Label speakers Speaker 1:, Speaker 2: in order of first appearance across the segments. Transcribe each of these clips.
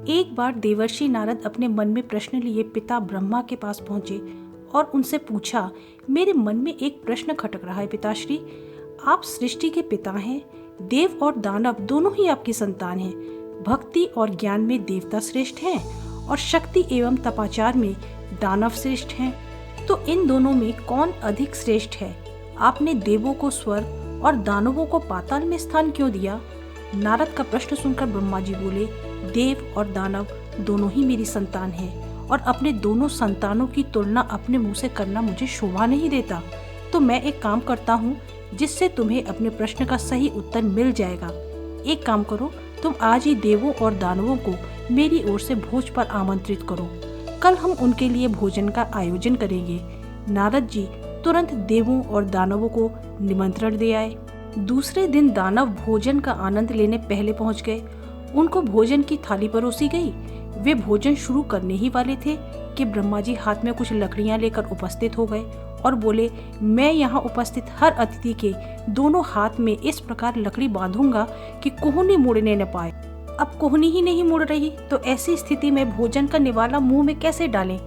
Speaker 1: एक बार देवर्षि नारद अपने मन में प्रश्न लिए पिता ब्रह्मा के पास पहुंचे और उनसे पूछा, मेरे मन में एक प्रश्न खटक रहा है पिताश्री। आप सृष्टि के पिता हैं, देव और दानव दोनों ही आपकी संतान हैं। भक्ति और ज्ञान में देवता श्रेष्ठ हैं और शक्ति एवं तपाचार में दानव श्रेष्ठ हैं। तो इन दोनों में कौन अधिक श्रेष्ठ है? आपने देवों को स्वर्ग और दानवों को पाताल में स्थान क्यों दिया? नारद का प्रश्न सुनकर ब्रह्मा जी बोले, देव और दानव दोनों ही मेरी संतान हैं और अपने दोनों संतानों की तुलना अपने मुंह से करना मुझे शोभा नहीं देता। तो मैं एक काम करता हूँ जिससे तुम्हें अपने प्रश्न का सही उत्तर मिल जाएगा। एक काम करो, तुम आज ही देवों और दानवों को मेरी ओर से भोज पर आमंत्रित करो। कल हम उनके लिए भोजन का आयोजन करेंगे। नारद जी तुरंत देवों और दानवों को निमंत्रण दे आए। दूसरे दिन दानव भोजन का आनंद लेने पहले पहुंच गए। उनको भोजन की थाली परोसी गई। वे भोजन शुरू करने ही वाले थे कि ब्रह्मा जी हाथ में कुछ लकड़ियां लेकर उपस्थित हो गए और बोले, मैं यहाँ उपस्थित हर अतिथि के दोनों हाथ में इस प्रकार लकड़ी बांधूंगा कि कोहनी मुड़ने न पाए। अब कोहनी ही नहीं मुड़ रही तो ऐसी स्थिति में भोजन का निवाला मुंह में कैसे डालें?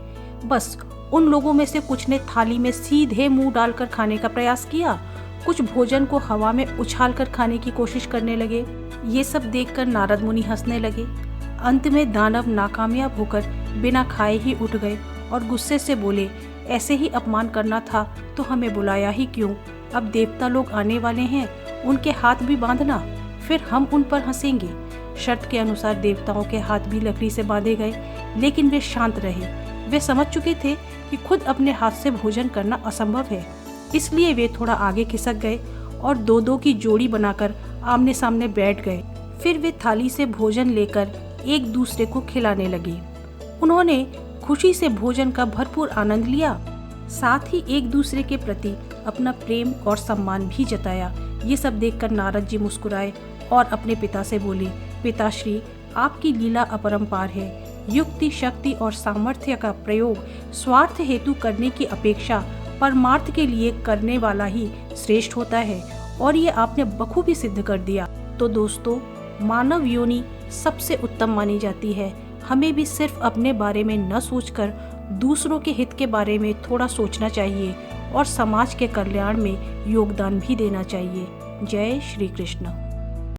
Speaker 1: बस उन लोगों में से कुछ ने थाली में सीधे मुंह डालकर खाने का प्रयास किया, कुछ भोजन को हवा में उछालकर खाने की कोशिश करने लगे। ये सब देखकर नारद मुनि हंसने लगे। अंत में दानव नाकामयाब होकर बिना खाए ही उठ गए और गुस्से से बोले, ऐसे ही अपमान करना था तो हमें बुलाया ही क्यों? अब देवता लोग आने वाले हैं, उनके हाथ भी बांधना, फिर हम उन पर हंसेंगे। शर्त के अनुसार देवताओं के हाथ भी लकड़ी से बांधे गए, लेकिन वे शांत रहे। वे समझ चुके थे कि खुद अपने हाथ से भोजन करना असंभव है, इसलिए वे थोड़ा आगे खिसक गए और दो दो की जोड़ी बनाकर आमने सामने बैठ गए। फिर वे थाली से भोजन लेकर एक दूसरे को खिलाने लगे। उन्होंने खुशी से भोजन का भरपूर आनंद लिया, साथ ही एक दूसरे के प्रति अपना प्रेम और सम्मान भी जताया। ये सब देखकर नारद जी मुस्कुराए और अपने पिता से बोले, पिताश्री, आपकी लीला अपरंपार है। युक्ति, शक्ति और सामर्थ्य का प्रयोग स्वार्थ हेतु करने की अपेक्षा परमार्थ के लिए करने वाला ही श्रेष्ठ होता है और ये आपने बखूबी सिद्ध कर दिया। तो दोस्तों, मानव योनि सबसे उत्तम मानी जाती है। हमें भी सिर्फ अपने बारे में न सोचकर दूसरों के हित के बारे में थोड़ा सोचना चाहिए और समाज के कल्याण में योगदान भी देना चाहिए। जय श्री कृष्ण।